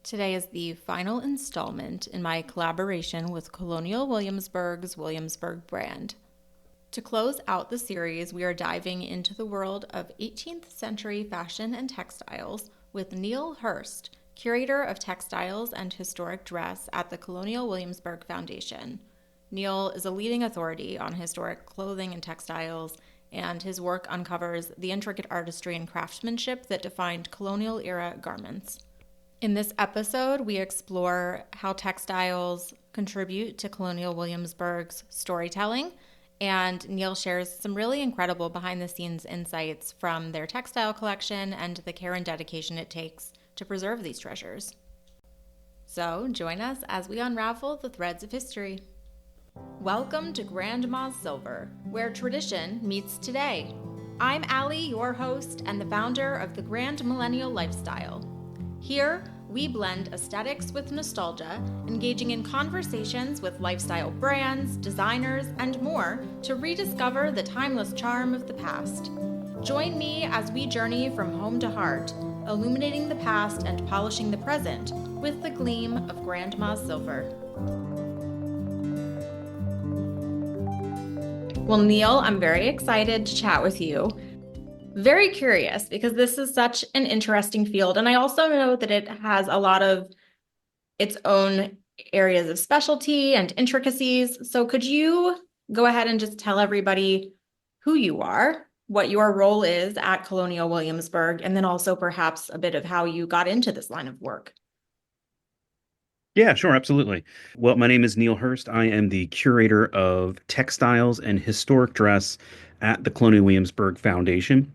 Today is the final installment in my collaboration with Colonial Williamsburg's Williamsburg brand. To close out the series, we are diving into the world of 18th century fashion and textiles with Neal Hurst, Curator of Textiles and Historic Dress at the Colonial Williamsburg Foundation. Neal is a leading authority on historic clothing and textiles, and his work uncovers the intricate artistry and craftsmanship that defined colonial era garments. In this episode, we explore how textiles contribute to Colonial Williamsburg's storytelling, and Neal shares some really incredible behind-the-scenes insights from their textile collection and the care and dedication it takes to preserve these treasures. So join us as we unravel the threads of history. Welcome to Grandma's Silver, where tradition meets today. I'm Allie, your host and the founder of the Grand Millennial Lifestyle. Here, we blend aesthetics with nostalgia, engaging in conversations with lifestyle brands, designers, and more to rediscover the timeless charm of the past. Join me as we journey from home to heart, illuminating the past and polishing the present with the gleam of Grandma's silver. Well, Neal, I'm very excited to chat with you. Very curious because this is such an interesting field. And I also know that it has a lot of its own areas of specialty and intricacies. So could you go ahead and just tell everybody who you are, what your role is at Colonial Williamsburg, and then also perhaps a bit of how you got into this line of work? Yeah, sure, absolutely. Well, my name is Neal Hurst. I am the curator of textiles and historic dress at the Colonial Williamsburg Foundation.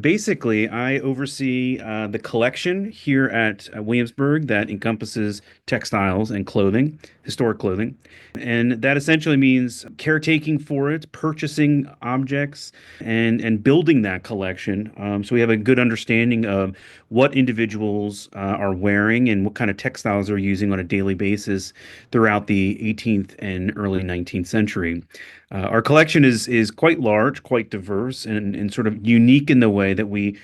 Basically, I oversee the collection here at Williamsburg that encompasses textiles and clothing, historic clothing. And that essentially means caretaking for it, purchasing objects, and building that collection. So we have a good understanding of what individuals are wearing and what kind of textiles they're using on a daily basis throughout the 18th and early 19th century. Our collection is quite large, quite diverse, and sort of unique in the way that we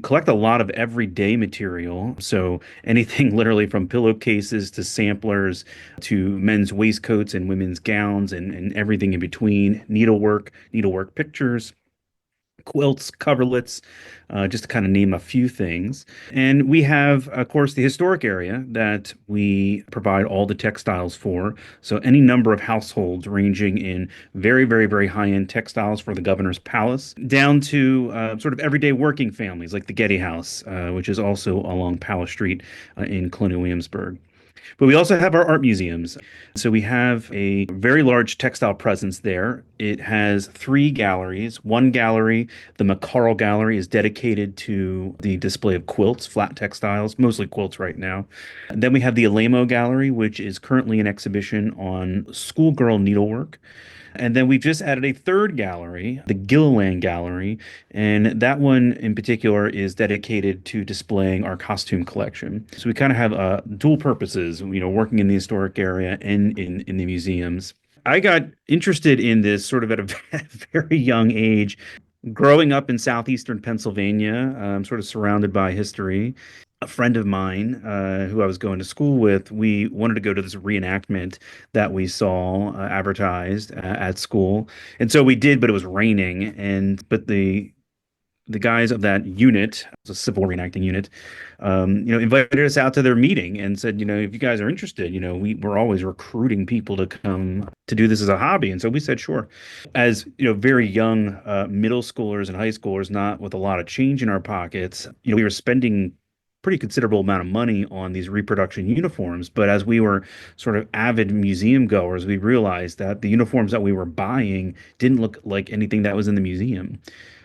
collect a lot of everyday material. So anything literally from pillowcases to samplers to men's waistcoats and women's gowns and everything in between, needlework pictures, quilts, coverlets, just to kind of name a few things. And we have, of course, the historic area that we provide all the textiles for. So any number of households ranging in very, very, very high-end textiles for the governor's palace, down to sort of everyday working families like the Getty House, which is also along Palace Street in Colonial Williamsburg. But we also have our art museums. So we have a very large textile presence there. It has three galleries. One gallery, the McCarl Gallery, is dedicated to the display of quilts, flat textiles, mostly quilts right now. And then we have the Alamo Gallery, which is currently an exhibition on schoolgirl needlework. And then we've just added a third gallery, the Gilliland Gallery, and that one in particular is dedicated to displaying our costume collection. So we kind of have dual purposes, working in the historic area and in the museums. I got interested in this sort of at a very young age. Growing up in southeastern Pennsylvania, sort of surrounded by history, a friend of mine who I was going to school with, we wanted to go to this reenactment that we saw advertised at school. And so we did, but it was raining. But the guys of that unit, it was a civil reenacting unit, invited us out to their meeting and said, if you guys are interested, we're always recruiting people to come to do this as a hobby. And so we said, sure. As, very young middle schoolers and high schoolers, not with a lot of change in our pockets, we were spending pretty considerable amount of money on these reproduction uniforms. But as we were sort of avid museum goers, we realized that the uniforms that we were buying didn't look like anything that was in the museum.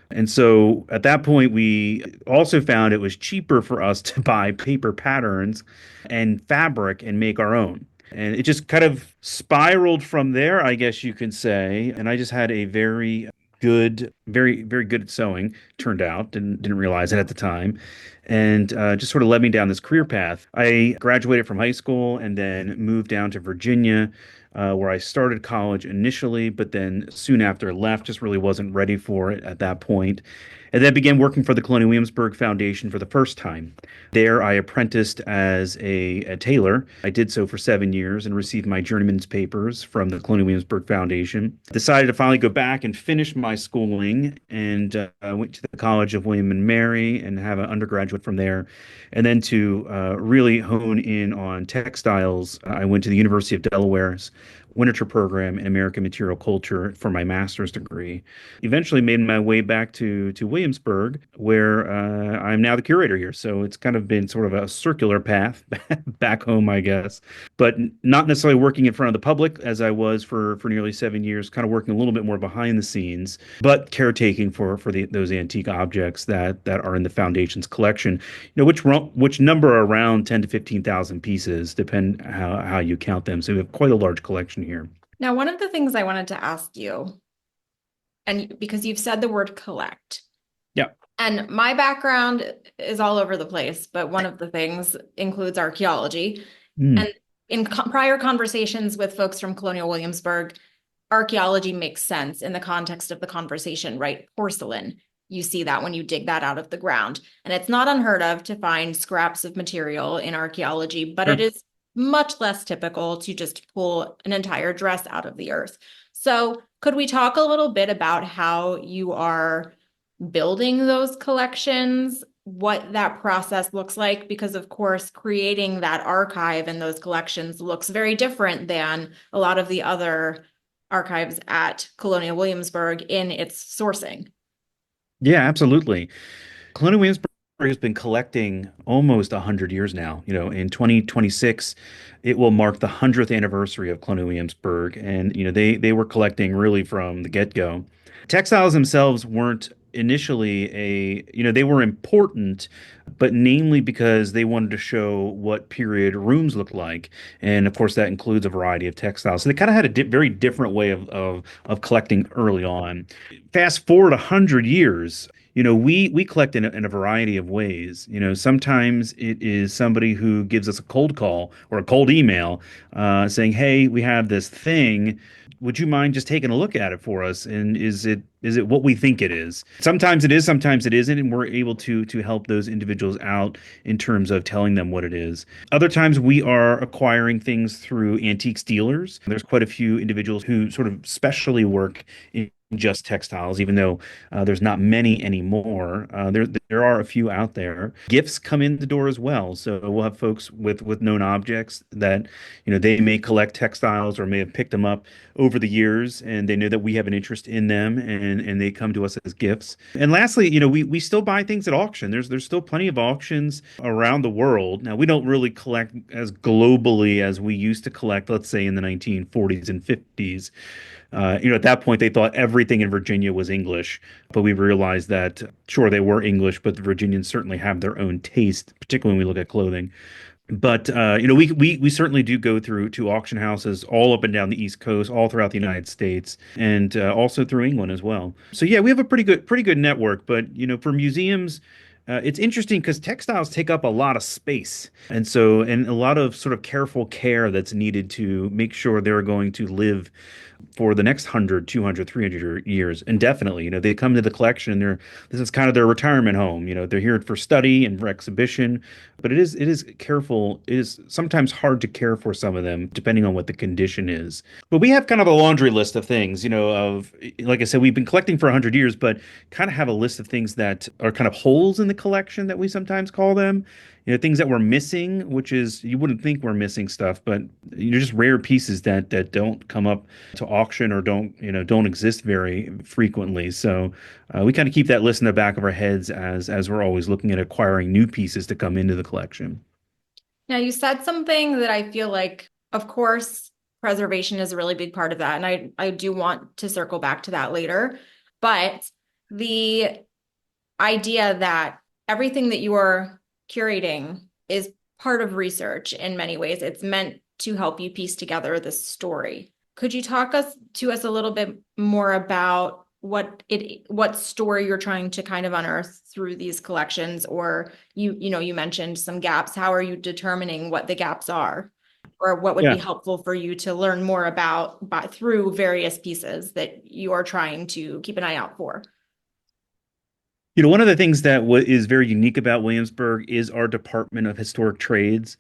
And so at that point, we also found it was cheaper for us to buy paper patterns and fabric and make our own. And it just kind of spiraled from there, I guess you could say. And I just had a very good, very, very good at sewing, turned out, didn't realize it at the time. and just sort of led me down this career path. I graduated from high school and then moved down to Virginia, where I started college initially, but then soon after left, just really wasn't ready for it at that point. And then began working for the Colonial Williamsburg Foundation for the first time. There, I apprenticed as a tailor. I did so for 7 years and received my journeyman's papers from the Colonial Williamsburg Foundation. Decided to finally go back and finish my schooling, and went to the College of William and Mary and have an undergraduate from there. And then to really hone in on textiles, I went to the University of Delaware's Winter program in American Material Culture for my master's degree. Eventually made my way back to Williamsburg, where I'm now the curator here. So it's kind of been sort of a circular path back home, I guess, but not necessarily working in front of the public as I was for nearly 7 years, kind of working a little bit more behind the scenes, but caretaking for those antique objects that are in the foundation's collection. Which number around 10 to 15,000 pieces, depend how you count them. So we have quite a large collection here. Now, one of the things I wanted to ask you, and because you've said the word collect, Yeah. and my background is all over the place, but one of the things includes archaeology. Mm, And in prior conversations with folks from Colonial Williamsburg, archaeology makes sense in the context of the conversation, right? Porcelain, you see that when you dig that out of the ground. And it's not unheard of to find scraps of material in archaeology, but it sure. is much less typical to just pull an entire dress out of the earth. So could we talk a little bit about how you are building those collections, what that process looks like? Because of course, creating that archive and those collections looks very different than a lot of the other archives at Colonial Williamsburg in its sourcing. Yeah, absolutely. Colonial Williamsburg has been collecting almost 100 years now. In 2026, it will mark the 100th anniversary of Colonial Williamsburg, and they were collecting really from the get-go. Textiles themselves weren't initially they were important, but namely because they wanted to show what period rooms looked like, and of course that includes a variety of textiles. So they kind of had a very different way of collecting early on. Fast forward 100 years. We collect in a variety of ways. Sometimes it is somebody who gives us a cold call or a cold email, saying, "Hey, we have this thing. Would you mind just taking a look at it for us? And is it what we think it is?" Sometimes it is, sometimes it isn't, and we're able to help those individuals out in terms of telling them what it is. Other times we are acquiring things through antiques dealers. There's quite a few individuals who sort of specially work in just textiles, even though there's not many anymore. There are a few out there. Gifts come in the door as well. So we'll have folks with known objects that they may collect textiles or may have picked them up over the years, and they know that we have an interest in them, and they come to us as gifts. And lastly, we still buy things at auction. There's still plenty of auctions around the world. Now we don't really collect as globally as we used to collect, let's say in the 1940s and 50s. At that point, they thought everything in Virginia was English, but we realized that, sure, they were English, but the Virginians certainly have their own taste, particularly when we look at clothing. But we certainly do go through to auction houses all up and down the East Coast, all throughout the United States, and also through England as well. So yeah, we have a pretty good network. But for museums, it's interesting because textiles take up a lot of space, and a lot of sort of careful care that's needed to make sure they're going to live for the next 100, 200, 300 years indefinitely. They come to the collection, this is kind of their retirement home. They're here for study and for exhibition, but it is sometimes hard to care for some of them depending on what the condition is. But we have kind of a laundry list of things, of, like I said, we've been collecting for 100 years, but kind of have a list of things that are kind of holes in the collection that we sometimes call them. Things that we're missing, which is, you wouldn't think we're missing stuff, but just rare pieces that don't come up to auction or don't exist very frequently. So we kind of keep that list in the back of our heads as we're always looking at acquiring new pieces to come into the collection. Now, you said something that I feel like, of course, preservation is a really big part of that. And I do want to circle back to that later. But the idea that everything that you are curating is part of research in many ways. It's meant to help you piece together this story. Could you talk to us a little bit more about what story you're trying to kind of unearth through these collections, or you mentioned some gaps. How are you determining what the gaps are, or what would be Yeah. helpful for you to learn more about through various pieces that you are trying to keep an eye out for? One of the things that is very unique about Williamsburg is our Department of Historic Trades.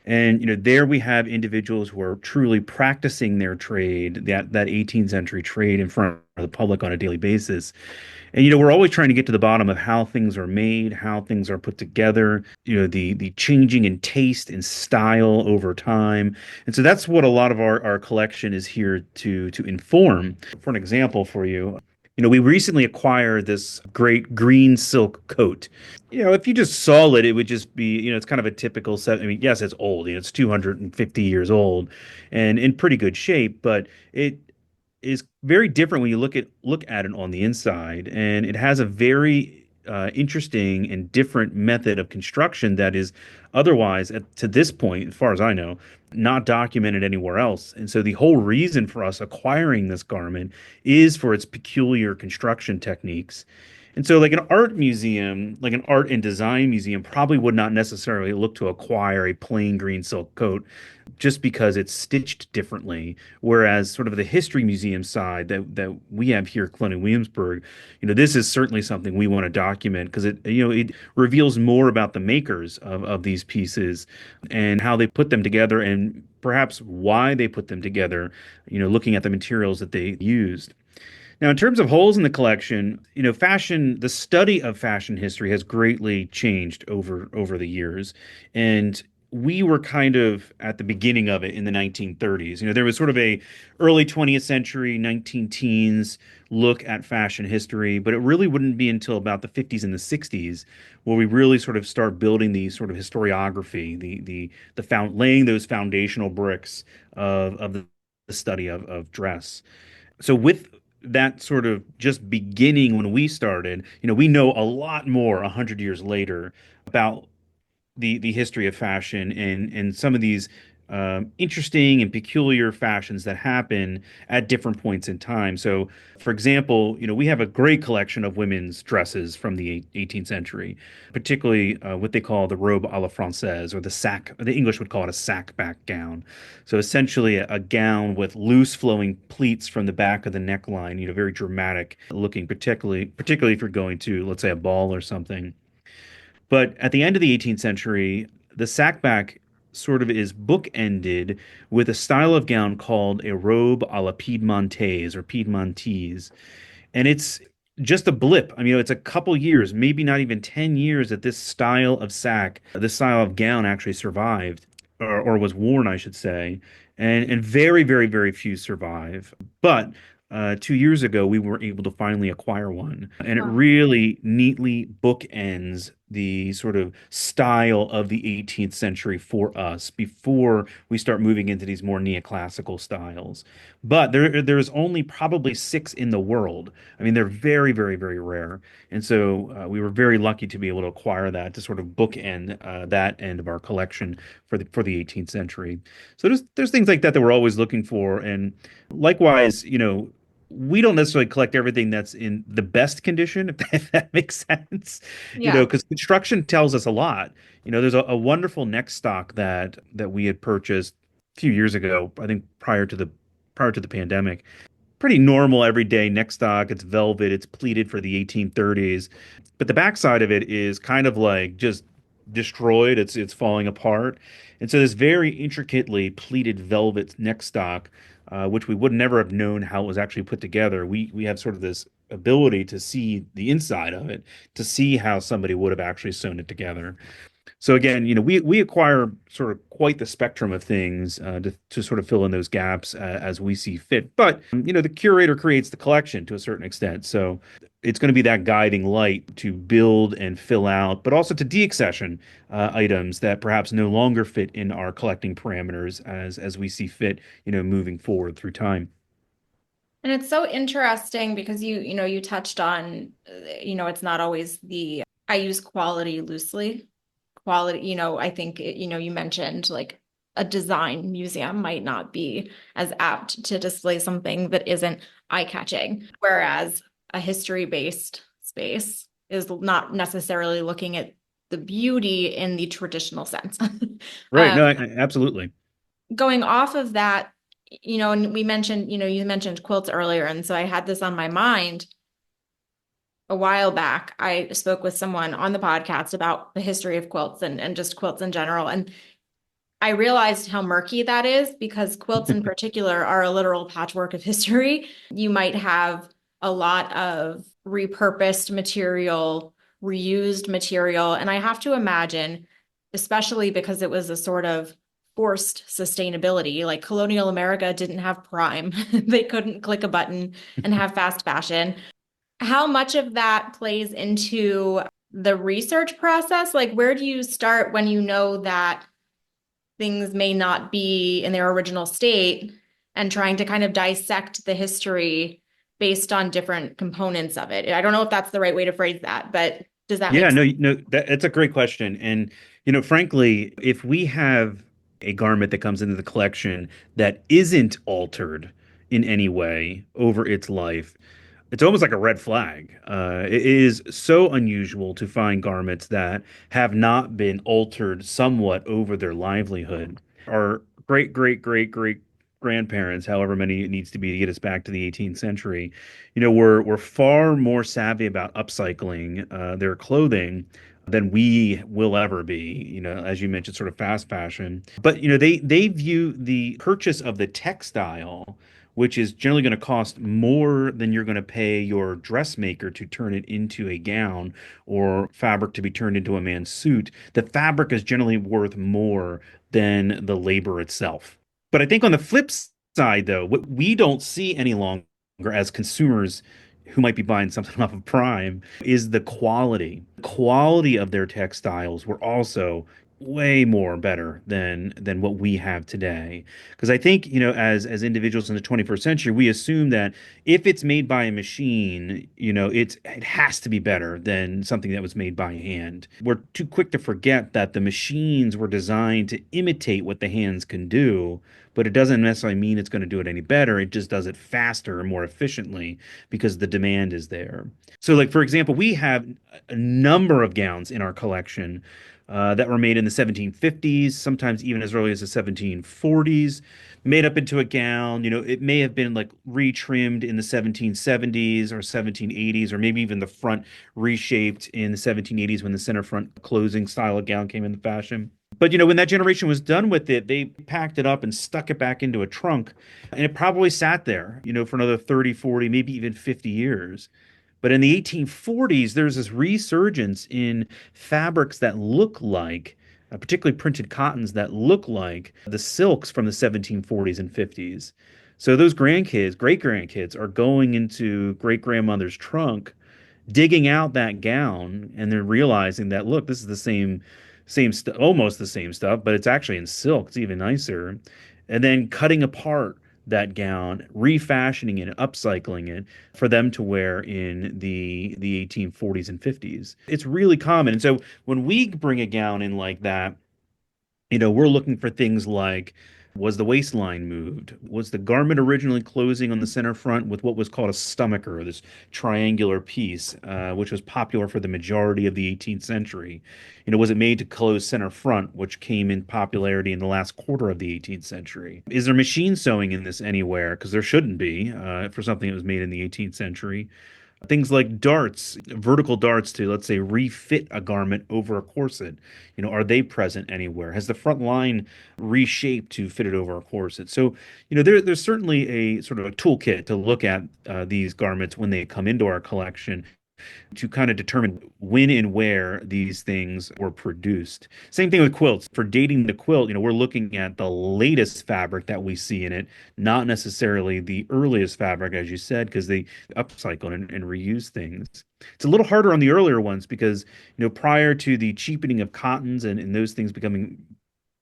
And there we have individuals who are truly practicing their trade, that 18th century trade in front of the public on a daily basis. And we're always trying to get to the bottom of how things are made, how things are put together, the changing in taste and style over time. And so that's what a lot of our collection is here to inform. For an example for you, we recently acquired this great green silk coat. If you just saw it, it would just be, it's kind of a typical set. I mean, yes, it's old, it's 250 years old and in pretty good shape, but it is very different when you look at it on the inside, and it has a very interesting and different method of construction that is otherwise, to this point, as far as I know, not documented anywhere else. And so the whole reason for us acquiring this garment is for its peculiar construction techniques. And so, like an art museum, like an art and design museum, probably would not necessarily look to acquire a plain green silk coat just because it's stitched differently. Whereas sort of the history museum side that we have here at Colonial Williamsburg, this is certainly something we want to document because it reveals more about the makers of these pieces and how they put them together and perhaps why they put them together, looking at the materials that they used. Now, in terms of holes in the collection, the study of fashion history has greatly changed over the years. And we were kind of at the beginning of it in the 1930s. There was sort of a early 20th century, 19 teens look at fashion history, but it really wouldn't be until about the 50s and the 60s where we really sort of start building the sort of historiography, laying those foundational bricks of the study of dress. So with that sort of just beginning when we started, we know a lot more 100 years later about the history of fashion and some of these interesting and peculiar fashions that happen at different points in time. So, for example, we have a great collection of women's dresses from the 18th century, particularly what they call the robe à la française, or the sack. The English would call it a sack back gown. So essentially a gown with loose flowing pleats from the back of the neckline, very dramatic looking, particularly if you're going to, let's say, a ball or something. But at the end of the 18th century, the sackback sort of is bookended with a style of gown called a robe à la Piedmontaise or Piedmontese. And it's just a blip. I mean, it's a couple years, maybe not even 10 years that this style of gown actually survived or was worn, I should say. And very, very, very few survive. But 2 years ago, we were able to finally acquire one. And it really neatly bookends the sort of style of the 18th century for us before we start moving into these more neoclassical styles. But there's only probably six in the world. I mean, they're very, very, very rare. And so we were very lucky to be able to acquire that to sort of bookend that end of our collection for the 18th century. So there's things like that we're always looking for. And likewise, we don't necessarily collect everything that's in the best condition, if that makes sense. Yeah. Because construction tells us a lot. There's a wonderful neck stock that we had purchased a few years ago, I think prior to the pandemic. Pretty normal everyday neck stock. It's velvet, it's pleated for the 1830s. But the backside of it is kind of like just destroyed. It's falling apart. And so this very intricately pleated velvet neck stock, which we would never have known how it was actually put together. We have sort of this ability to see the inside of it, to see how somebody would have actually sewn it together. So again, we acquire sort of quite the spectrum of things to sort of fill in those gaps as we see fit. But the curator creates the collection to a certain extent, so it's going to be that guiding light to build and fill out, but also to deaccession items that perhaps no longer fit in our collecting parameters as we see fit, moving forward through time. And it's so interesting because you touched on, it's not always I use quality loosely. Quality, I think, you mentioned like a design museum might not be as apt to display something that isn't eye-catching, whereas a history-based space is not necessarily looking at the beauty in the traditional sense. Right. No, absolutely. Going off of that, and we mentioned, you mentioned quilts earlier, and so I had this on my mind a while back. I spoke with someone on the podcast about the history of quilts and just quilts in general. And I realized how murky that is because quilts in particular are a literal patchwork of history. You might have a lot of repurposed material, reused material. And I have to imagine, especially because it was a sort of forced sustainability, like colonial America didn't have Prime. They couldn't click a button and have fast fashion. How much of that plays into the research process? Like, where do you start when you know that things may not be in their original state and trying to kind of dissect the history based on different components of it? I don't know if that's the right way to phrase that, but does that Yeah, make sense? no, no, that's a great question. And, frankly, if we have a garment that comes into the collection that isn't altered in any way over its life, it's almost like a red flag. It is so unusual to find garments that have not been altered somewhat over their livelihood. Our great, great, great, great grandparents, however many it needs to be to get us back to the 18th century, were far more savvy about upcycling their clothing than we will ever be, as you mentioned, sort of fast fashion. But, they view the purchase of the textile, which is generally going to cost more than you're going to pay your dressmaker to turn it into a gown or fabric to be turned into a man's suit. The fabric is generally worth more than the labor itself. But I think on the flip side, though, what we don't see any longer as consumers who might be buying something off of Prime is the quality. The quality of their textiles were also way more better than what we have today. Because I think, as individuals in the 21st century, we assume that if it's made by a machine, it has to be better than something that was made by hand. We're too quick to forget that the machines were designed to imitate what the hands can do, but it doesn't necessarily mean it's going to do it any better. It just does it faster and more efficiently because the demand is there. So, like, for example, we have a number of gowns in our collection that were made in the 1750s, sometimes even as early as the 1740s, made up into a gown. It may have been like retrimmed in the 1770s or 1780s, or maybe even the front reshaped in the 1780s when the center front closing style of gown came into fashion. But when that generation was done with it, they packed it up and stuck it back into a trunk. And it probably sat there, for another 30, 40, maybe even 50 years. But in the 1840s, there's this resurgence in fabrics that look like, particularly printed cottons that look like the silks from the 1740s and 50s. So those grandkids, great grandkids, are going into great grandmother's trunk, digging out that gown, and they're realizing that, look, this is the same stuff, almost the same stuff, but it's actually in silk. It's even nicer. And then cutting apart that gown, refashioning it, upcycling it for them to wear in the 1840s and 50s. It's really common. And so when we bring a gown in like that, we're looking for things like, was the waistline moved? Was the garment originally closing on the center front with what was called a stomacher, this triangular piece, which was popular for the majority of the 18th century? Was it made to close center front, which came in popularity in the last quarter of the 18th century? Is there machine sewing in this anywhere? Because there shouldn't be for something that was made in the 18th century. Things like darts, vertical darts to, let's say, refit a garment over a corset. Are they present anywhere? Has the front line reshaped to fit it over a corset? So, there's certainly a sort of a toolkit to look at these garments when they come into our collection to kind of determine when and where these things were produced. Same thing with quilts. For dating the quilt, we're looking at the latest fabric that we see in it, not necessarily the earliest fabric, as you said, because they upcycle and reuse things. It's a little harder on the earlier ones because, prior to the cheapening of cottons and those things becoming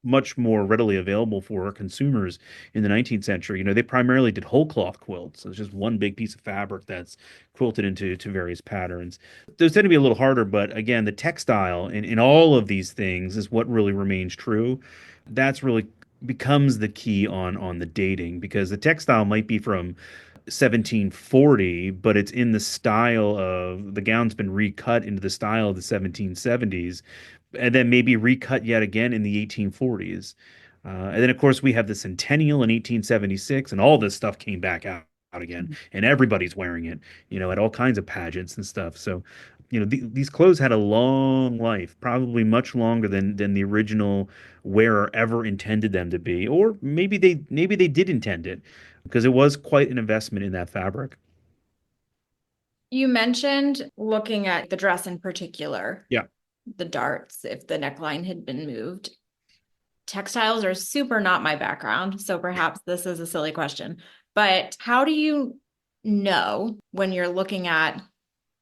much more readily available for consumers in the 19th century. They primarily did whole cloth quilts. So it's just one big piece of fabric that's quilted into various patterns. Those tend to be a little harder, but again, the textile in all of these things is what really remains true. That's really becomes the key on the dating because the textile might be from 1740, but it's in the style of the gown's been recut into the style of the 1770s, and then maybe recut yet again in the 1840s. And then, of course, we have the centennial in 1876, and all this stuff came back out again, and everybody's wearing it, at all kinds of pageants and stuff. So, these clothes had a long life, probably much longer than the original wearer ever intended them to be, or maybe they did intend it, because it was quite an investment in that fabric. You mentioned looking at the dress in particular, Yeah. the darts, if the neckline had been moved. Textiles are super not my background, so perhaps this is a silly question, but how do you know when you're looking at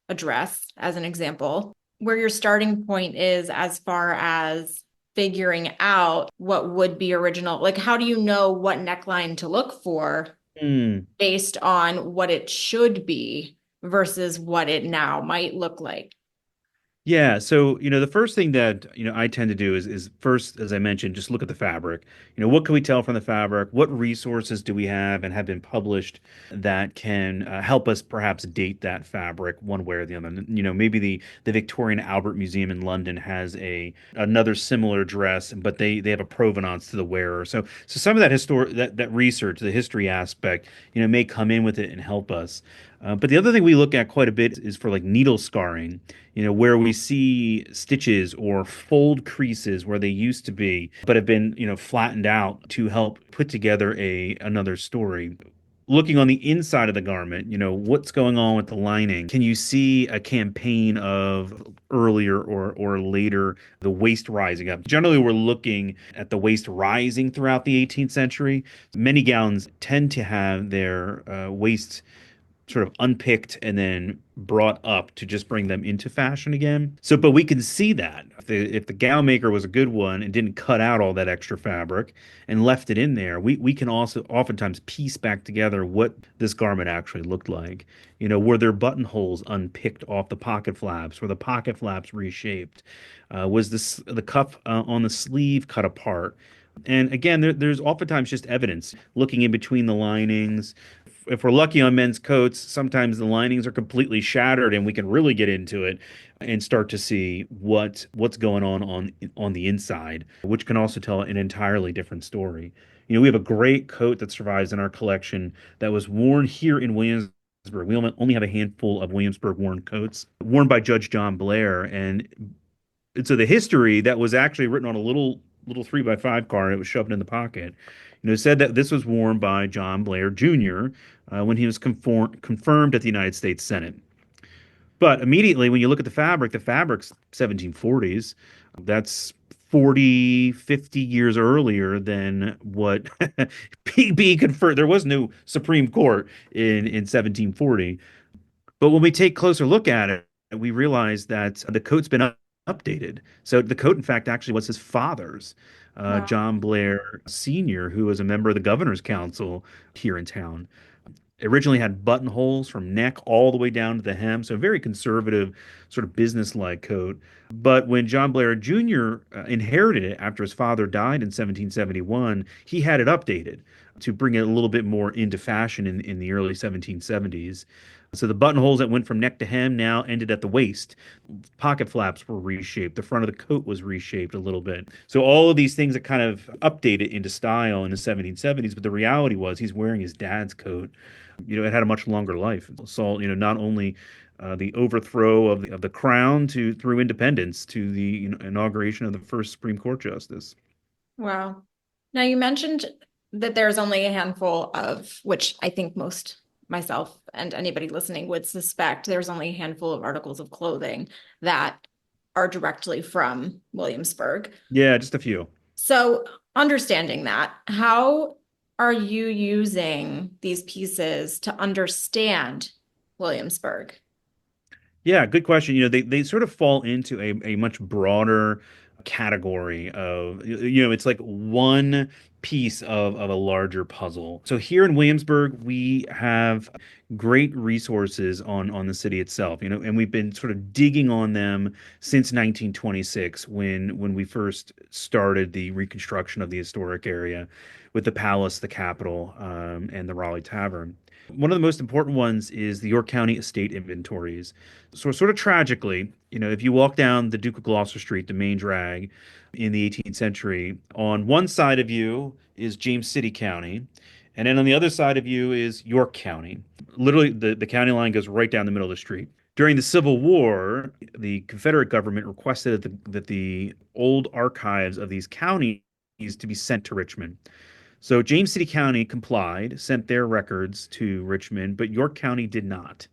a dress, as an example, where your starting point is as far as figuring out what would be original? Like, how do you know what neckline to look for Hmm. based on what it should be versus what it now might look like? Yeah, so the first thing that I tend to do is first, as I mentioned, just look at the fabric. What can we tell from the fabric? What resources do we have and have been published that can help us perhaps date that fabric one way or the other? Maybe the Victorian Albert Museum in London has a another similar dress, but they have a provenance to the wearer. So some of that that research, the history aspect, may come in with it and help us. But the other thing we look at quite a bit is for like needle scarring, where we see stitches or fold creases where they used to be, but have been, flattened out to help put together another story. Looking on the inside of the garment, what's going on with the lining? Can you see a campaign of earlier or later the waist rising up? Generally, we're looking at the waist rising throughout the 18th century. Many gowns tend to have their waist sort of unpicked and then brought up to just bring them into fashion again. So, but we can see that if the gown maker was a good one and didn't cut out all that extra fabric and left it in there, we can also oftentimes piece back together what this garment actually looked like. Were there buttonholes unpicked off the pocket flaps? Were the pocket flaps reshaped? Was the cuff on the sleeve cut apart? And again, there's oftentimes just evidence looking in between the linings. If we're lucky on men's coats, sometimes the linings are completely shattered, and we can really get into it and start to see what's going on the inside, which can also tell an entirely different story. We have a great coat that survives in our collection that was worn here in Williamsburg. We only have a handful of Williamsburg worn coats worn by Judge John Blair, and so the history that was actually written on a little 3x5 card. It was shoved in the pocket. Said that this was worn by John Blair Jr. When he was confirmed at the United States Senate. But immediately, when you look at the fabric's 1740s. That's 40, 50 years earlier than what being confirmed. There was no Supreme Court in 1740. But when we take a closer look at it, we realize that the coat's been updated. So the coat, in fact, actually was his father's, Wow. John Blair Sr., who was a member of the Governor's Council here in town. It originally had buttonholes from neck all the way down to the hem, so a very conservative, sort of business-like coat. But when John Blair Jr. Inherited it after his father died in 1771, he had it updated to bring it a little bit more into fashion in the early 1770s. So the buttonholes that went from neck to hem now ended at the waist. Pocket flaps were reshaped. The front of the coat was reshaped a little bit. So all of these things that kind of updated into style in the 1770s, but the reality was he's wearing his dad's coat. It had a much longer life. So, not only the overthrow of the crown to through independence to the inauguration of the first Supreme Court justice. Wow. Now you mentioned that there's only a handful of, which I think most myself and anybody listening would suspect, there's only a handful of articles of clothing that are directly from Williamsburg. Yeah, just a few. So understanding that, how are you using these pieces to understand Williamsburg? Yeah, good question. They sort of fall into a much broader category of, it's like one piece of a larger puzzle. So here in Williamsburg, we have great resources on the city itself, and we've been sort of digging on them since 1926 when we first started the reconstruction of the historic area with the palace, the Capitol, and the Raleigh Tavern. One of the most important ones is the York County estate inventories. So, sort of tragically, if you walk down the Duke of Gloucester Street, the main drag in the 18th century, on one side of you is James City County, and then on the other side of you is York County. Literally, the county line goes right down the middle of the street. During the Civil War, the Confederate government requested that the old archives of these counties to be sent to Richmond. So James City County complied, sent their records to Richmond, but York County did not.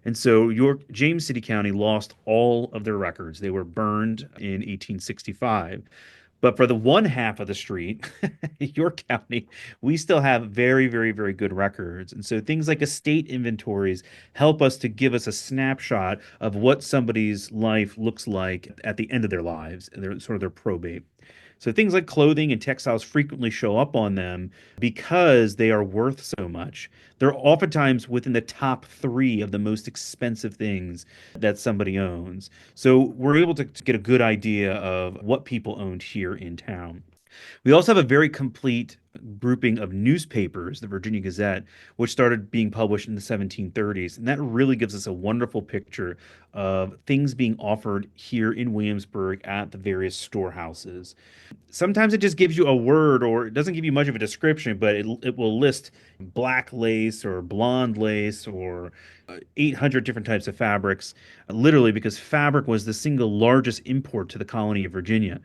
And so James City County lost all of their records. They were burned in 1865. But for the one half of the street, York County, we still have very, very, very good records. And so things like estate inventories help us to give us a snapshot of what somebody's life looks like at the end of their lives, and their probate. So things like clothing and textiles frequently show up on them because they are worth so much. They're oftentimes within the top three of the most expensive things that somebody owns. So we're able to get a good idea of what people owned here in town. We also have a very complete grouping of newspapers, the Virginia Gazette, which started being published in the 1730s. And that really gives us a wonderful picture of things being offered here in Williamsburg at the various storehouses. Sometimes it just gives you a word, or it doesn't give you much of a description, but it will list black lace or blonde lace or 800 different types of fabrics, literally because fabric was the single largest import to the colony of Virginia.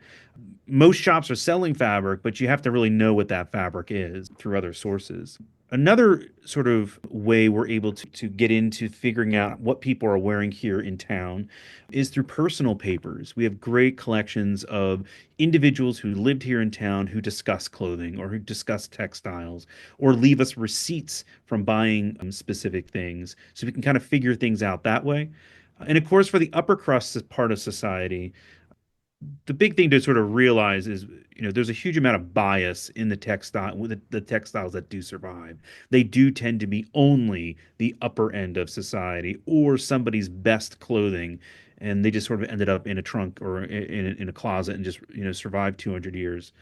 Most shops are selling fabric, but you have to really know what that fabric is through other sources. Another sort of way we're able to get into figuring out what people are wearing here in town is through personal papers. We have great collections of individuals who lived here in town who discuss clothing or who discuss textiles or leave us receipts from buying specific things. So we can kind of figure things out that way. And of course, for the upper crust part of society, the big thing to sort of realize is, there's a huge amount of bias in the textiles that do survive. They do tend to be only the upper end of society or somebody's best clothing, and they just sort of ended up in a trunk or in a closet and just, survived 200 years.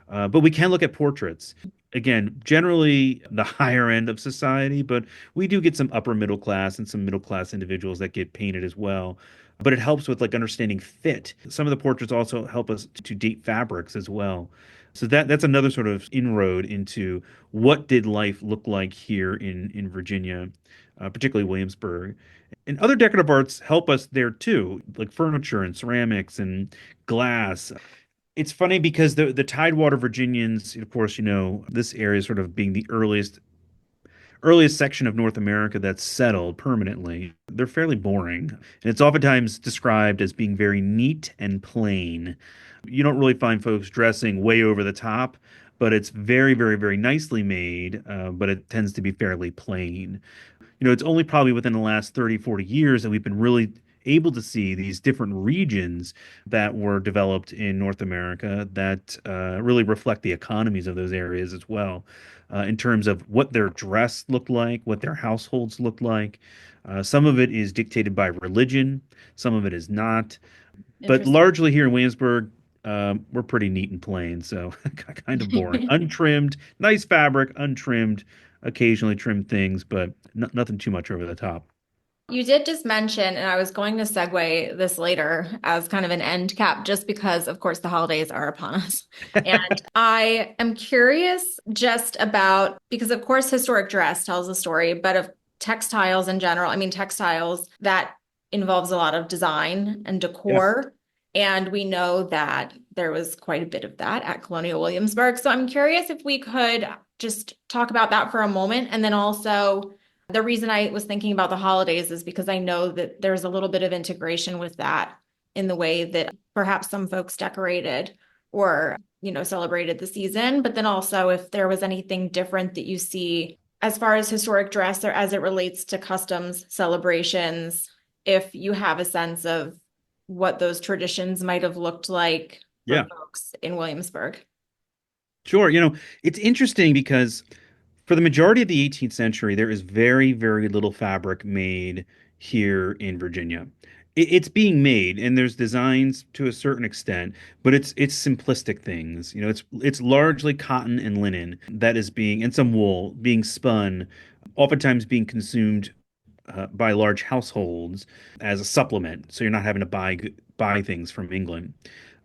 But we can look at portraits. Again, generally the higher end of society, but we do get some upper middle class and some middle class individuals that get painted as well. But it helps with like understanding fit. Some of the portraits also help us to date fabrics as well. So that's another sort of inroad into what did life look like here in Virginia, particularly Williamsburg. And other decorative arts help us there too, like furniture and ceramics and glass. It's funny because the Tidewater Virginians, of course, this area sort of being the earliest section of North America that's settled permanently. They're fairly boring, and it's oftentimes described as being very neat and plain. You don't really find folks dressing way over the top, but it's very, very, very nicely made, but it tends to be fairly plain. It's only probably within the last 30, 40 years that we've been really able to see these different regions that were developed in North America that really reflect the economies of those areas as well, in terms of what their dress looked like, what their households looked like. Some of it is dictated by religion, some of it is not. But Interesting. largely here in Williamsburg, we're pretty neat and plain, so kind of boring. Untrimmed, nice fabric, untrimmed, occasionally trimmed things, but nothing too much over the top. You did just mention, and I was going to segue this later as kind of an end cap, just because, of course, the holidays are upon us. And I am curious just about, because, of course, historic dress tells a story, but of textiles in general, I mean, textiles that involves a lot of design and Yeah. decor. And we know that there was quite a bit of that at Colonial Williamsburg. So I'm curious if we could just talk about that for a moment. And then also, the reason I was thinking about the holidays is because I know that there's a little bit of integration with that in the way that perhaps some folks decorated or, celebrated the season. But then also if there was anything different that you see as far as historic dress or as it relates to customs celebrations, if you have a sense of what those traditions might have looked like for Yeah. folks in Williamsburg. Sure. It's interesting because for the majority of the 18th century, there is very, very little fabric made here in Virginia. it's being made, and there's designs to a certain extent, but it's simplistic things. It's largely cotton and linen that is being, and some wool being spun, oftentimes being consumed by large households as a supplement, so you're not having to buy things from England.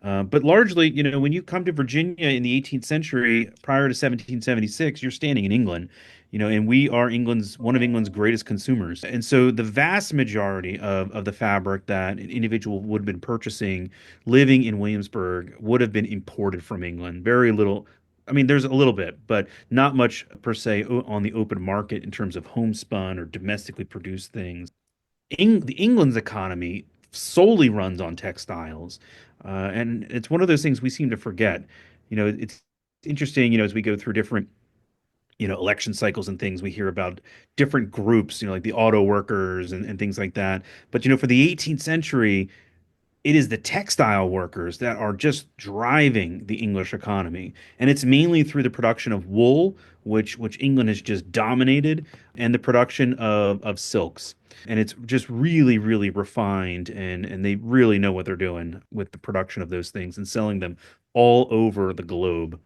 But largely, when you come to Virginia in the 18th century, prior to 1776, you're standing in England, and we are England's one of England's greatest consumers. And so the vast majority of the fabric that an individual would have been purchasing living in Williamsburg would have been imported from England. Very little. I mean, there's a little bit, but not much per se on the open market in terms of homespun or domestically produced things. The England's economy solely runs on textiles, and it's one of those things we seem to forget. It's interesting. As we go through different election cycles and things, we hear about different groups. Like the auto workers and things like that. But for the 18th century, it is the textile workers that are just driving the English economy. And it's mainly through the production of wool, which England has just dominated, and the production of silks. And it's just really, really refined, and they really know what they're doing with the production of those things and selling them all over the globe.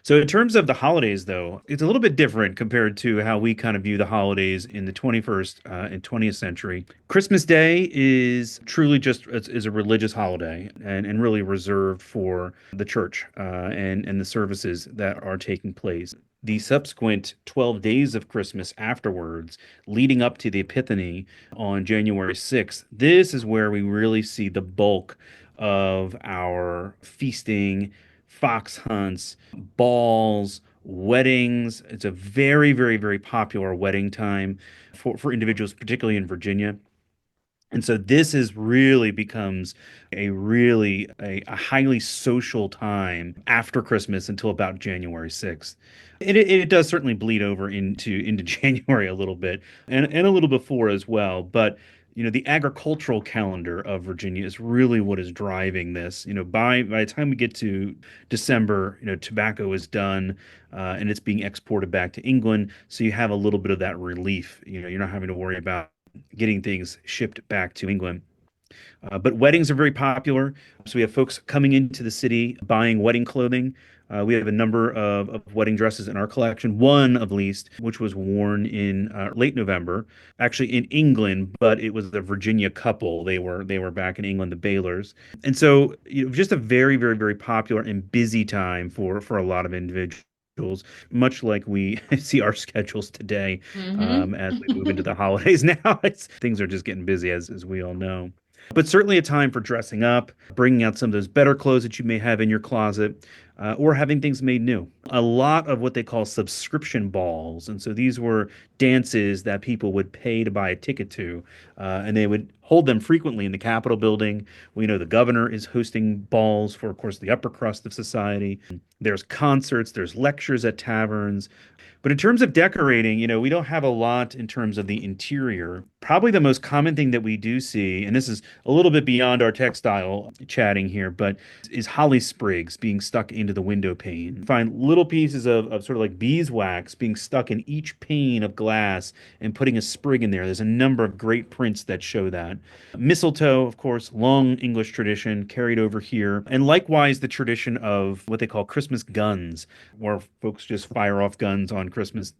So in terms of the holidays, though, it's a little bit different compared to how we kind of view the holidays in the 21st and 20th century. Christmas Day is truly just is a religious holiday and really reserved for the church and the services that are taking place. The subsequent 12 days of Christmas afterwards, leading up to the Epiphany on January 6th, this is where we really see the bulk of our feasting, fox hunts, balls, weddings. It's a very, very, very popular wedding time for individuals, particularly in Virginia. And so this is really becomes a highly social time after Christmas until about January 6th. It does certainly bleed over into January a little bit and a little before as well. But the agricultural calendar of Virginia is really what is driving this. By the time we get to December, tobacco is done and it's being exported back to England. So you have a little bit of that relief. You're not having to worry about getting things shipped back to England. But weddings are very popular. So we have folks coming into the city buying wedding clothing. We have a number of wedding dresses in our collection, one of least, which was worn in late November, actually in England, but it was the Virginia couple. They were back in England, the Baylors, and so just a very, very, very popular and busy time for a lot of individuals, much like we see our schedules today Mm-hmm. as we move into the holidays now. Things are just getting busy, as we all know. But certainly a time for dressing up, bringing out some of those better clothes that you may have in your closet, or having things made new. A lot of what they call subscription balls. And so these were dances that people would pay to buy a ticket to, and they would hold them frequently in the Capitol building. We know the governor is hosting balls for, of course, the upper crust of society. There's concerts, there's lectures at taverns. But in terms of decorating, we don't have a lot in terms of the interior. Probably the most common thing that we do see, and this is a little bit beyond our textile chatting here, but is holly sprigs being stuck into the window pane. Find little pieces of sort of like beeswax being stuck in each pane of glass and putting a sprig in there. There's a number of great prints that show that. Mistletoe, of course, long English tradition carried over here. And likewise, the tradition of what they call Christmas guns, where folks just fire off guns on Christmas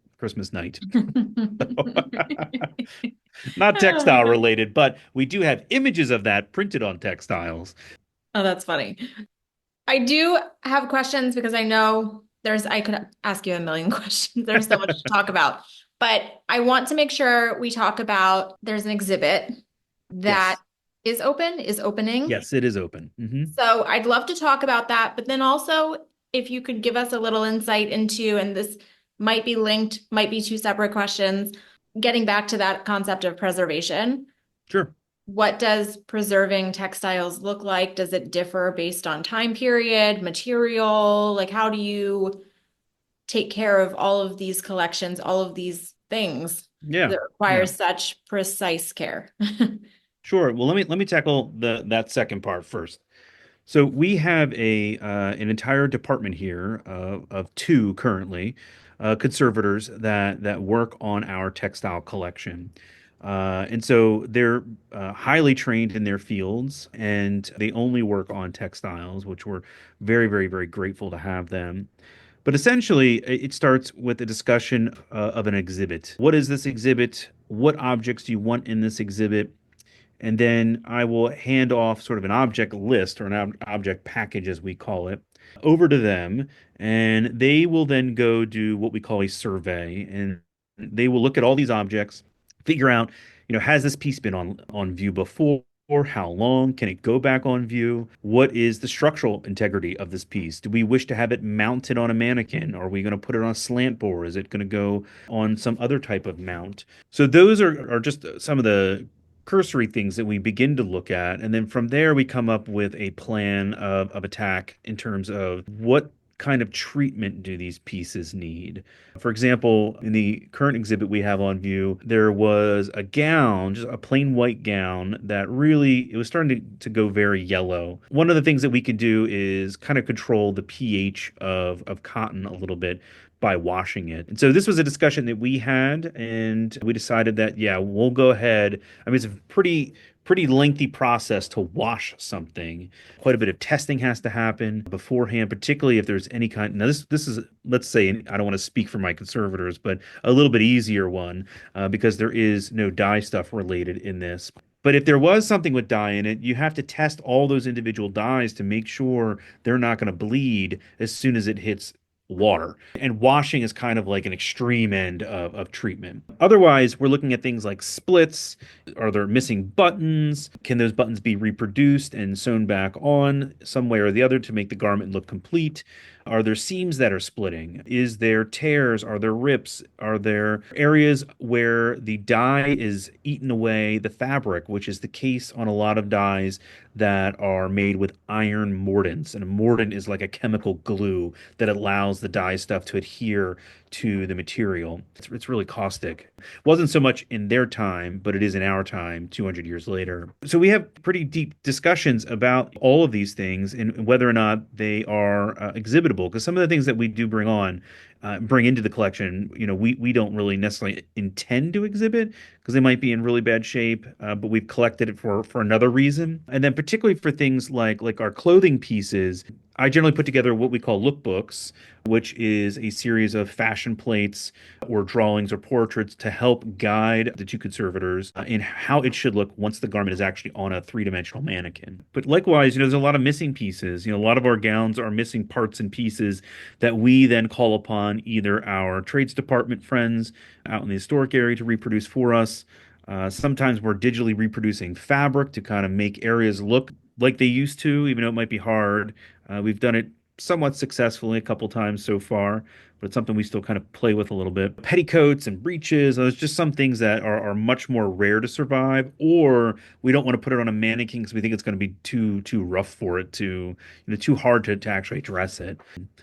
night. Not textile related, but we do have images of that printed on textiles. Oh, that's funny. I do have questions because I know I could ask you a million questions. There's so much to talk about. But I want to make sure we talk about there's an exhibit that Yes. is opening. Yes, it is open. So I'd love to talk about that. But then also, if you could give us a little insight into, and this might be linked, might be two separate questions, getting back to that concept of preservation. Sure. What does preserving textiles look like? Does it differ based on time period, material? Like, how do you take care of all of these collections, all of these things Yeah. that require Yeah. such precise care? Sure. Well, let me tackle that second part first. So we have an entire department here of two currently conservators that work on our textile collection. And so they're highly trained in their fields and they only work on textiles, which we're very, very, very grateful to have them. But essentially, it starts with a discussion of an exhibit. What is this exhibit? What objects do you want in this exhibit? And then I will hand off sort of an object list or an object package, as we call it, over to them. And they will then go do what we call a survey. And they will look at all these objects, figure out, has this piece been on view before? How long can it go back on view? What is the structural integrity of this piece? Do we wish to have it mounted on a mannequin? Are we going to put it on a slant board? Is it going to go on some other type of mount? So those are just some of the cursory things that we begin to look at. And then from there, we come up with a plan of attack in terms of what kind of treatment do these pieces need. For example, in the current exhibit we have on view, there was a gown, just a plain white gown that really, it was starting to go very yellow. One of the things that we can do is kind of control the pH of cotton a little bit by washing it. And so this was a discussion that we had, and we decided that, yeah, we'll go ahead. I mean, it's a pretty lengthy process to wash something. Quite a bit of testing has to happen beforehand, particularly if there's any kind. Now, this is, let's say, I don't want to speak for my conservators, but a little bit easier one because there is no dye stuff related in this. But if there was something with dye in it, you have to test all those individual dyes to make sure they're not going to bleed as soon as it hits water. And washing is kind of like an extreme end of treatment. Otherwise, we're looking at things like splits. Are there missing buttons? Can those buttons be reproduced and sewn back on some way or the other to make the garment look complete? Are there seams that are splitting? Is there tears? Are there rips? Are there areas where the dye is eaten away the fabric, which is the case on a lot of dyes that are made with iron mordants? And a mordant is like a chemical glue that allows the dye stuff to adhere to the material. It's really caustic. Wasn't so much in their time, but it is in our time, 200 years later. So we have pretty deep discussions about all of these things and whether or not they are exhibitable. Because some of the things that we do bring into the collection, we don't really necessarily intend to exhibit because they might be in really bad shape, but we've collected it for another reason. And then particularly for things like our clothing pieces, I generally put together what we call lookbooks, which is a series of fashion plates or drawings or portraits to help guide the two conservators in how it should look once the garment is actually on a three-dimensional mannequin. But likewise, there's a lot of missing pieces. A lot of our gowns are missing parts and pieces that we then call upon either our trades department friends out in the historic area to reproduce for us. Sometimes we're digitally reproducing fabric to kind of make areas look like they used to, even though it might be hard. We've done it somewhat successfully a couple times so far, but it's something we still kind of play with a little bit. Petticoats and breeches, there's just some things that are much more rare to survive, or we don't want to put it on a mannequin because we think it's going to be too rough for it too hard to actually dress it.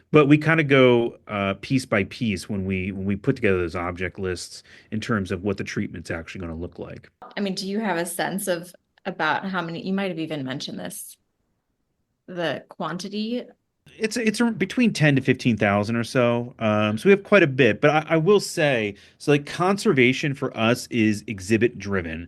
But we kind of go piece by piece when we put together those object lists in terms of what the treatment's actually going to look like. I mean, do you have a sense of about how many, you might have even mentioned this, the quantity? It's between 10 to 15,000 or so. So we have quite a bit, but I will say, so like conservation for us is exhibit driven.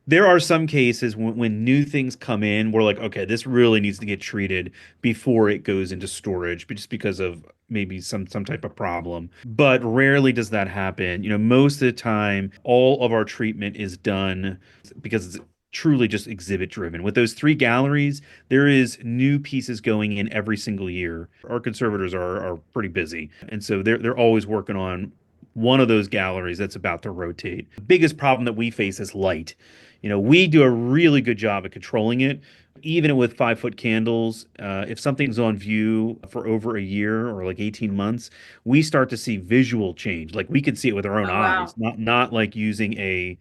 There are some cases when new things come in, we're like, okay, this really needs to get treated before it goes into storage, but just because of maybe some type of problem. But rarely does that happen. Most of the time, all of our treatment is done because it's truly just exhibit driven. With those three galleries, there is new pieces going in every single year. Our conservators are pretty busy, and so they're always working on one of those galleries that's about to rotate. The biggest problem that we face is light. We do a really good job at controlling it, even with 5-foot candles. If something's on view for over a year or like 18 months, we start to see visual change. Like we can see it with our own Oh, eyes, wow. not like using a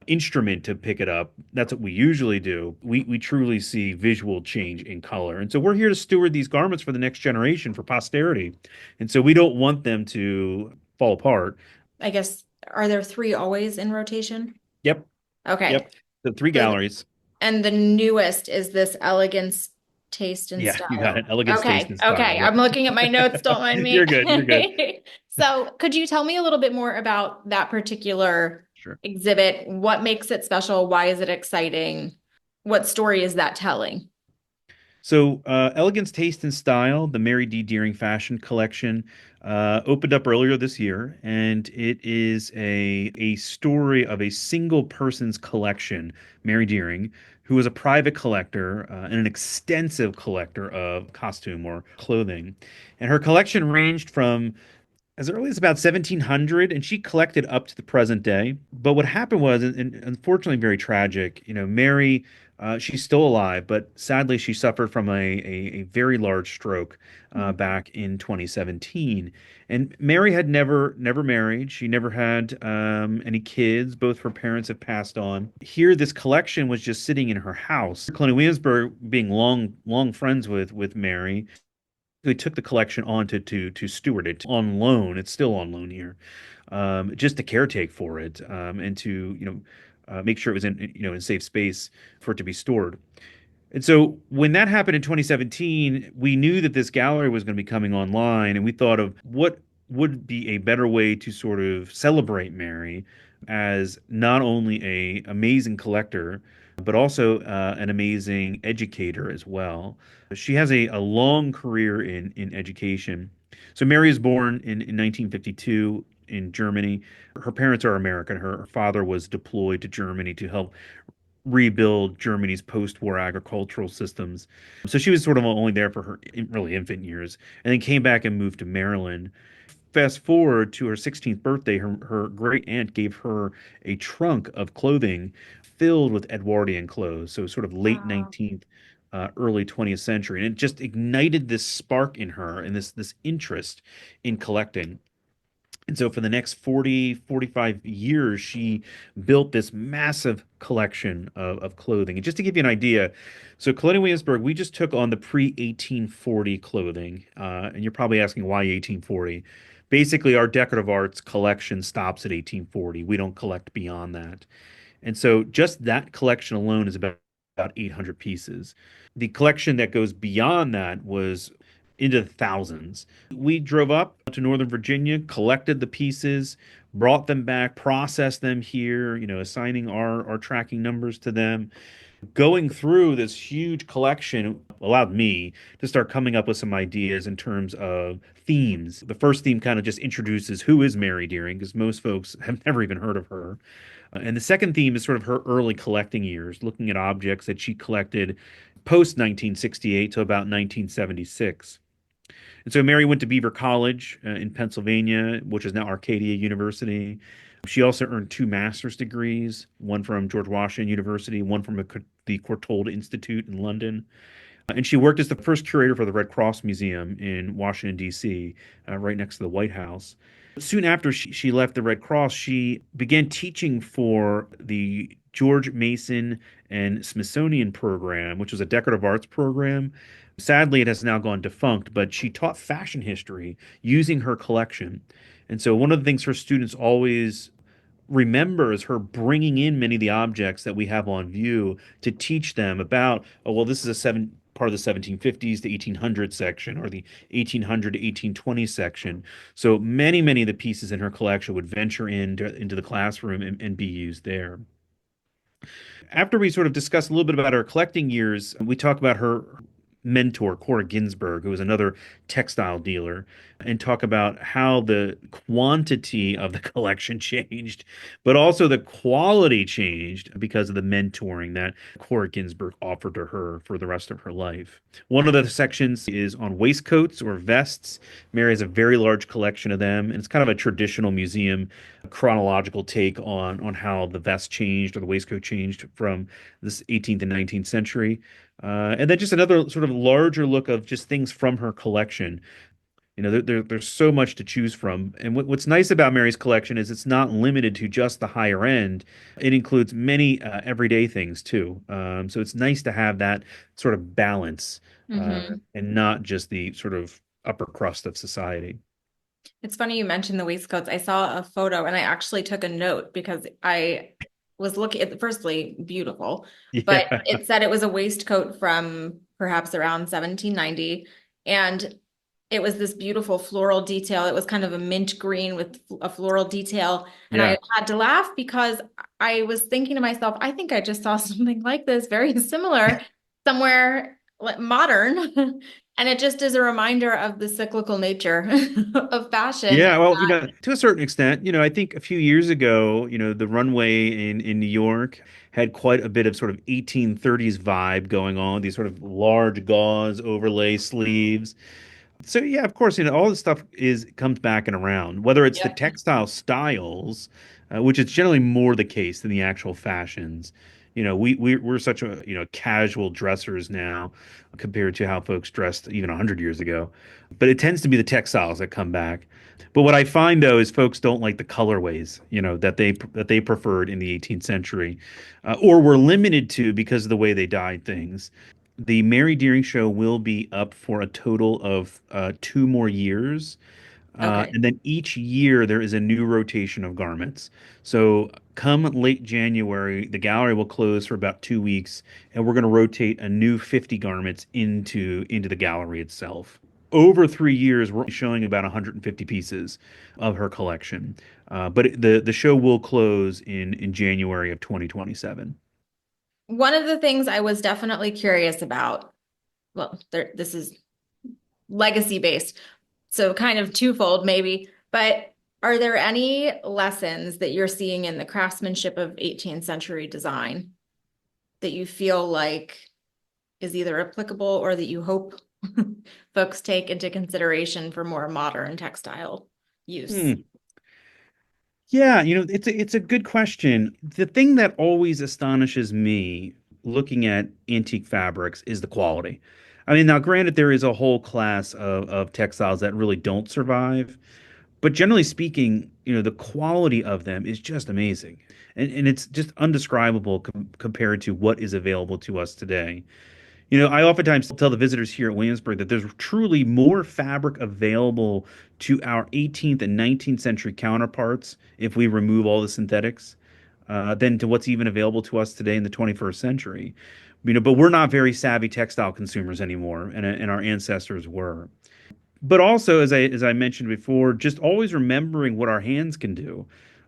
instrument to pick it up. That's what we usually do. We truly see visual change in color. And so we're here to steward these garments for the next generation, for posterity. And so we don't want them to fall apart. I guess, are there three always in rotation? Yep. Okay. Yep. The three So, galleries. and the newest is this Elegance Taste and Yeah, you got Style. it. Elegance, taste, Okay. and style. Okay. Yep. I'm looking at my notes. Don't mind You're good. You're good. me. So, could you tell me a little bit more about that particular Sure. exhibit? What makes it special? Why is it exciting? What story is that telling? So, Elegance Taste and Style, the Mary D. Deering Fashion Collection, opened up earlier this year, and it is a story of a single person's collection, Mary Deering, who was a private collector and an extensive collector of costume or clothing. And her collection ranged from as early as about 1700, and she collected up to the present day. But what happened was, and unfortunately very tragic, Mary, she's still alive, but sadly she suffered from a very large stroke back in 2017. And Mary had never married. She never had any kids. Both her parents have passed on. Here, this collection was just sitting in her house. Colonial Williamsburg, being long friends with Mary, they took the collection on to steward it on loan. It's still on loan here, just to caretake for it, and to make sure it was in in safe space for it to be stored. And so when that happened in 2017, we knew that this gallery was going to be coming online, and we thought of what would be a better way to sort of celebrate Mary as not only a amazing collector, but also an amazing educator as well. She has a long career in education. So Mary is born in 1952 in Germany. Her parents are American. Her father was deployed to Germany to help rebuild Germany's post-war agricultural systems. So she was sort of only there for her really infant years, and then came back and moved to Maryland. Fast forward to her 16th birthday, her great aunt gave her a trunk of clothing filled with Edwardian clothes, so sort of late Wow. 19th, early 20th century, and it just ignited this spark in her and this interest in collecting. And so for the next 45 years, she built this massive collection of clothing. And just to give you an idea, so Colonial Williamsburg, we just took on the pre-1840 clothing. And you're probably asking why 1840? Basically, our decorative arts collection stops at 1840. We don't collect beyond that. And so just that collection alone is about 800 pieces. The collection that goes beyond that was into the thousands. We drove up to Northern Virginia, collected the pieces, brought them back, processed them here, assigning our tracking numbers to them. Going through this huge collection allowed me to start coming up with some ideas in terms of themes. The first theme kind of just introduces who is Mary Deering, because most folks have never even heard of her. And the second theme is sort of her early collecting years, looking at objects that she collected post 1968 to about 1976. And so Mary went to Beaver College in Pennsylvania, which is now Arcadia University. She also earned two master's degrees, one from George Washington University, one from the Courtauld Institute in London. And she worked as the first curator for the Red Cross Museum in Washington, D.C., right next to the White House. Soon after she left the Red Cross, she began teaching for the George Mason and Smithsonian program, which was a decorative arts program. Sadly, it has now gone defunct, but she taught fashion history using her collection. And so, one of the things her students always remember is her bringing in many of the objects that we have on view to teach them about, oh, well, this is part of the 1750s to 1800 section or the 1800 to 1820 section. So many of the pieces in her collection would venture into the classroom and be used there. After we sort of discuss a little bit about her collecting years, we talk about her mentor, Cora Ginsburg, who was another textile dealer, and talk about how the quantity of the collection changed, but also the quality changed because of the mentoring that Cora Ginsburg offered to her for the rest of her life. One of the sections is on waistcoats or vests. Mary has a very large collection of them, and it's kind of a traditional museum chronological take on how the vest changed or the waistcoat changed from this 18th and 19th century. And then just another sort of larger look of just things from her collection. There's so much to choose from. And what's nice about Mary's collection is it's not limited to just the higher end. It includes many everyday things too. So it's nice to have that sort of balance Hmm. and not just the sort of upper crust of society. It's funny you mentioned the waistcoats. I saw a photo and I actually took a note because I was looking at, firstly, beautiful, but Yeah. it said it was a waistcoat from perhaps around 1790. And it was this beautiful floral detail. It was kind of a mint green with a floral detail. And I Yeah. had to laugh because I was thinking to myself, I think I just saw something like this, very similar, somewhere modern. And it just is a reminder of the cyclical nature of fashion. Yeah, well, to a certain extent, I think a few years ago, the runway in New York had quite a bit of sort of 1830s vibe going on, these sort of large gauze overlay sleeves. So yeah, of course, all this stuff is comes back and around. Whether it's the Yep. textile styles, which is generally more the case than the actual fashions. We're such a casual dressers now compared to how folks dressed even 100 years ago. But it tends to be the textiles that come back. But what I find though is folks don't like the colorways, that they preferred in the 18th century, or were limited to because of the way they dyed things. The Mary Deering show will be up for a total of 2 more years. Okay. And then each year there is a new rotation of garments. So come late January, the gallery will close for about 2 weeks, and we're going to rotate a new 50 garments into the gallery itself. Over 3 years, we're showing about 150 pieces of her collection. But the show will close in January of 2027. One of the things I was definitely curious about, well, this is legacy based, so kind of twofold maybe, but are there any lessons that you're seeing in the craftsmanship of 18th century design that you feel like is either applicable or that you hope folks take into consideration for more modern textile use? Hmm. Yeah, it's a good question. The thing that always astonishes me looking at antique fabrics is the quality. I mean, now granted, there is a whole class of textiles that really don't survive, but generally speaking, the quality of them is just amazing. And it's just undescribable compared to what is available to us today. I oftentimes tell the visitors here at Williamsburg that there's truly more fabric available to our 18th and 19th century counterparts if we remove all the synthetics than to what's even available to us today in the 21st century. But we're not very savvy textile consumers anymore, and our ancestors were. But also, as I mentioned before, just always remembering what our hands can do.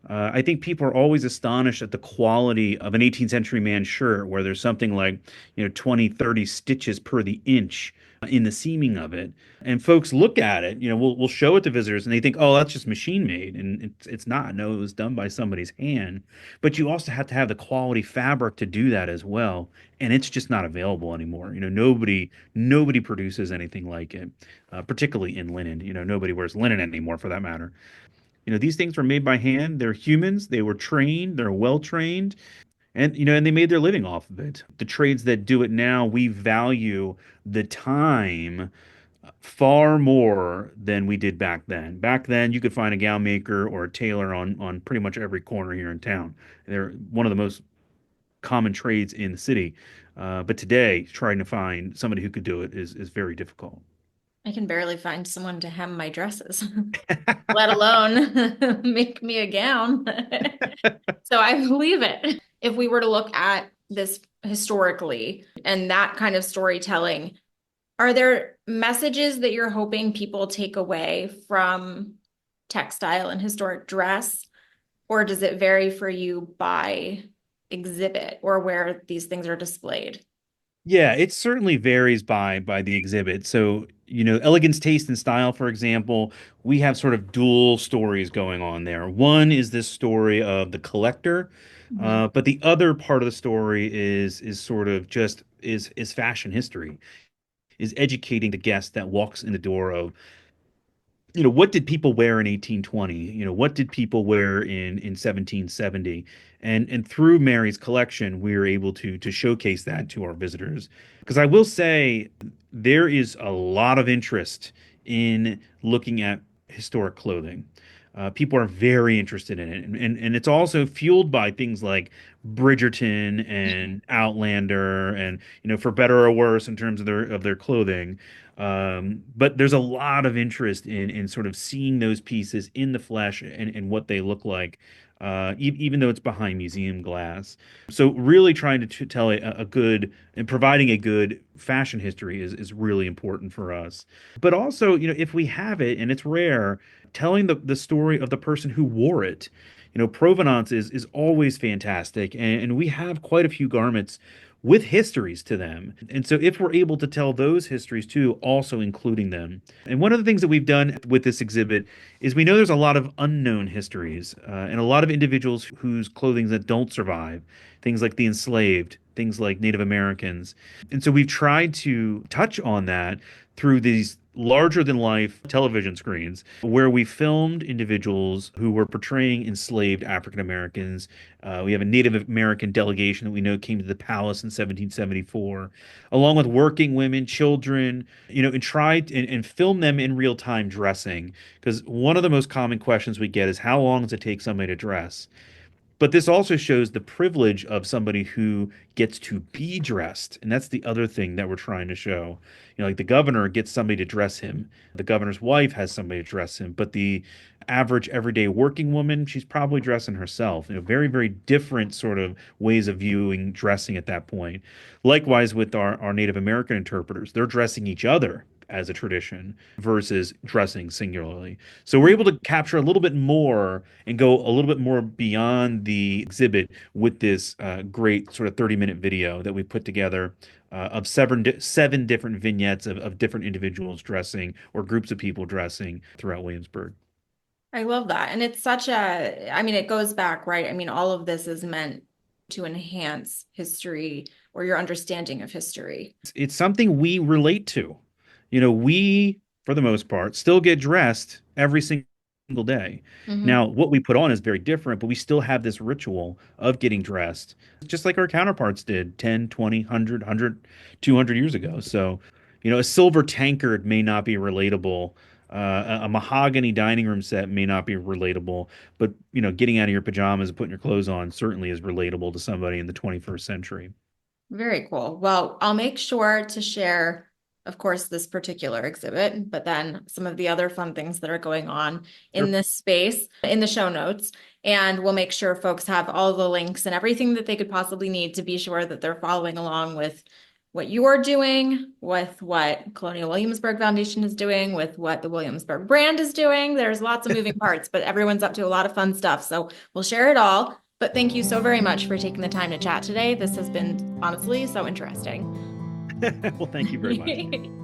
I think people are always astonished at the quality of an 18th century man's shirt, where there's something like, 20, 30 stitches per the inch in the seaming of it. And folks look at it, we'll show it to visitors and they think, oh, that's just machine made. And it's not. No, it was done by somebody's hand. But you also have to have the quality fabric to do that as well. And it's just not available anymore. Nobody produces anything like it, particularly in linen. Nobody wears linen anymore for that matter. These things were made by hand. They're humans. They were trained. They're well trained, and they made their living off of it. The trades that do it now, we value the time far more than we did back then. Back then, you could find a gown maker or a tailor on pretty much every corner here in town. They're one of the most common trades in the city. But today, trying to find somebody who could do it is very difficult. I can barely find someone to hem my dresses, let alone make me a gown. So I believe it. If we were to look at this historically and that kind of storytelling, are there messages that you're hoping people take away from textile and historic dress, or does it vary for you by exhibit or where these things are displayed? Yeah, it certainly varies by the exhibit. So, Elegance Taste and Style, for example, we have sort of dual stories going on there. One is this story of the collector, Mhm. but the other part of the story is sort of just is fashion history, is educating the guest that walks in the door of what did people wear in 1820? What did people wear in 1770? And through Mary's collection, we are able to showcase that to our visitors. Because I will say there is a lot of interest in looking at historic clothing. People are very interested in it, and it's also fueled by things like Bridgerton and Outlander, and for better or worse in terms of their clothing. But there's a lot of interest in sort of seeing those pieces in the flesh and what they look like, even though it's behind museum glass. So really trying to tell a good and providing a good fashion history is really important for us. But also, if we have it and it's rare, telling the story of the person who wore it. Provenance is always fantastic, and we have quite a few garments with histories to them. And so if we're able to tell those histories too, also including them. And one of the things that we've done with this exhibit is we know there's a lot of unknown histories, and a lot of individuals whose clothing that don't survive, things like the enslaved, things like Native Americans. And so we've tried to touch on that through these larger than life television screens where we filmed individuals who were portraying enslaved African Americans. We have a Native American delegation that we know came to the palace in 1774, along with working women, children, and tried and film them in real time dressing. Because one of the most common questions we get is how long does it take somebody to dress? But this also shows the privilege of somebody who gets to be dressed. And that's the other thing that we're trying to show. Like the governor gets somebody to dress him. The governor's wife has somebody to dress him. But the average everyday working woman, she's probably dressing herself. Very, very different sort of ways of viewing dressing at that point. Likewise with our Native American interpreters, they're dressing each other as a tradition versus dressing singularly. So we're able to capture a little bit more and go a little bit more beyond the exhibit with this great sort of 30-minute video that we put together of seven different vignettes of different individuals dressing or groups of people dressing throughout Williamsburg. I love that. And it's such I mean, it goes back, right? I mean, all of this is meant to enhance history or your understanding of history. It's something we relate to. We, for the most part, still get dressed every single day. Hmm. Now, what we put on is very different, but we still have this ritual of getting dressed, just like our counterparts did 10, 20, 100, 200 years ago. So, a silver tankard may not be relatable. A mahogany dining room set may not be relatable, but getting out of your pajamas and putting your clothes on certainly is relatable to somebody in the 21st century. Very cool. Well, I'll make sure to share, of course, this particular exhibit, but then some of the other fun things that are going on in Sure. this space in the show notes. And we'll make sure folks have all the links and everything that they could possibly need to be sure that they're following along with what you're doing, with what Colonial Williamsburg Foundation is doing, with what the Williamsburg brand is doing. There's lots of moving parts, but everyone's up to a lot of fun stuff. So we'll share it all. But thank you so very much for taking the time to chat today. This has been honestly so interesting. Well, thank you very much.